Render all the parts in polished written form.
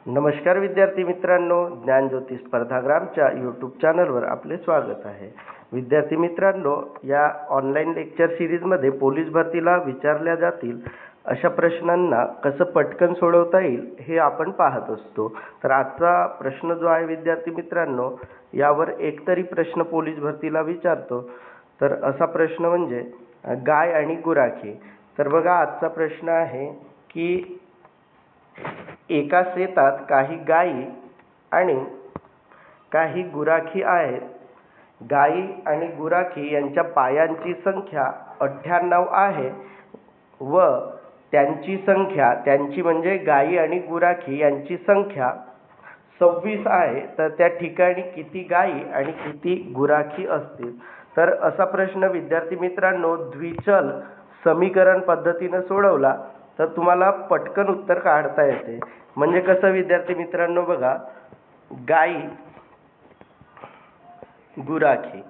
नमस्कार विद्यार्थी मित्रांनो, ज्ञानज्योती स्पर्धाग्रामच्या यूट्यूब चॅनलवर आपले स्वागत आहे. विद्यार्थी मित्रांनो, या ऑनलाईन लेक्चर सिरीजमध्ये पोलीस भरतीला विचारल्या जातील अशा प्रश्नांना कसं पटकन सोडवता येईल हे आपण पाहत असतो. तर आजचा प्रश्न जो आहे विद्यार्थी मित्रांनो, यावर एकतरी प्रश्न पोलीस भरतीला विचारतो. तर असा प्रश्न म्हणजे गाय आणि गुराखी. तर बघा, आजचा प्रश्न आहे की एका शेतात काही गायी आणि काही गुराखी आहेत. गायी आणि गुराखी यांच्या पायांची संख्या 98 आहे व त्यांची म्हणजे गायी आणि गुराखी यांची संख्या 26 आहे. तर त्या ठिकाणी किती गायी आणि किती गुराखी असतील? तर असा प्रश्न विद्यार्थी मित्रांनो द्विचल समीकरण पद्धतीने सोडवला तर तुम्हाला पटकन उत्तर काढता येते. म्हणजे कसं विद्यार्थी मित्रांनो, बघा, गायी गुराखी,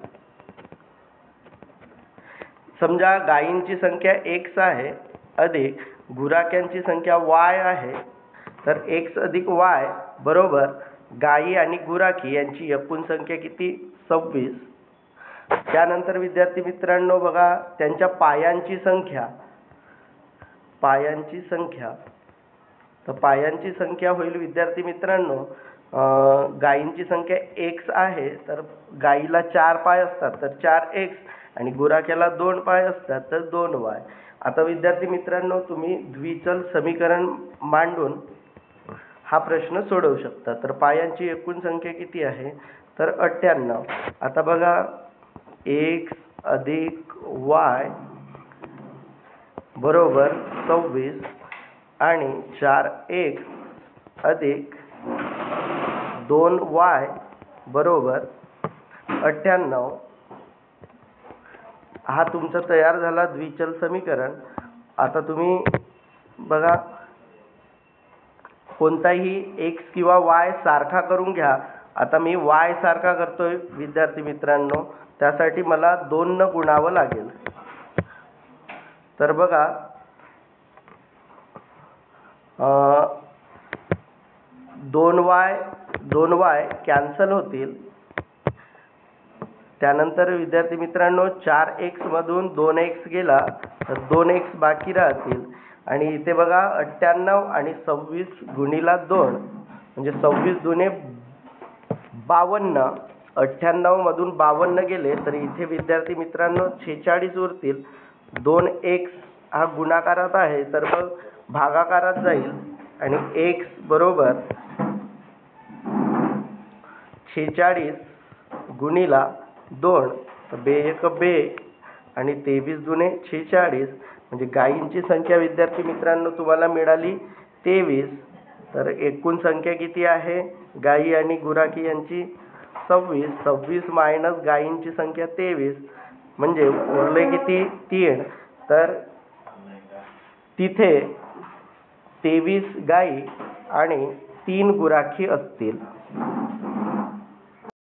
समजा गायींची संख्या x आहे अधिक गुराख्यांची संख्या y आहे. तर x अधिक y बरोबर गायी आणि गुराखी यांची एकूण संख्या किती? 26. त्यानंतर विद्यार्थी मित्रांनो बघा, त्यांच्या पायांची संख्या तर पायांची संख्या होईल विद्यार्थी मित्रांनो, गायींची संख्या x आहे तर गायीला 4 पाय असतात तर 4x आणि गुराख्याला 2 पाय असतात तर 2y. आता विद्यार्थी मित्रांनो तुम्ही द्विचल समीकरण मांडून हा प्रश्न सोडवू शकता. तर पायांची एकूण संख्या किती आहे? तर 98. आता बघा, x अधिक y बरोबर 26 आणि 4x अधिक 2y बरोबर 98. हा तुमचा तयार झाला द्विचल समीकरण. आता तुम्ही बघा, कोणताही x किंवा y सारखा करून घ्या. आता मी y सारखा करतोय विद्यार्थी मित्रांनो, त्यासाठी मला 2 न गुणावं लागेल. तर बघा, 2y कॅन्सल होतील. त्यानंतर विद्यार्थी मित्रांनो 4x मधून 2x गेला तर 2x बाकी राहतील. आणि इथे बघा 98 आणि 26 गुणिला 2 म्हणजे 26 दुने 52. 98 मधून 52 गेले तर इथे विद्यार्थी मित्रांनो 46 उरतील. 2x हा गुणाकारात आहे तर मग भागाकारात जाईल आणि x बरोबर 46 गुणिला 2 तर 2 आणि 23 दुने 46 म्हणजे गायींची संख्या विद्यार्थी मित्रांनो तुम्हाला मिळाली 23. तर एकूण संख्या किती आहे गायी आणि गुराखी यांची? 26 मायनस गायींची संख्या 23 म्हणजे उरले किती? 3. तर तिथे 23 गायी आणि 3 गुराखी असतील.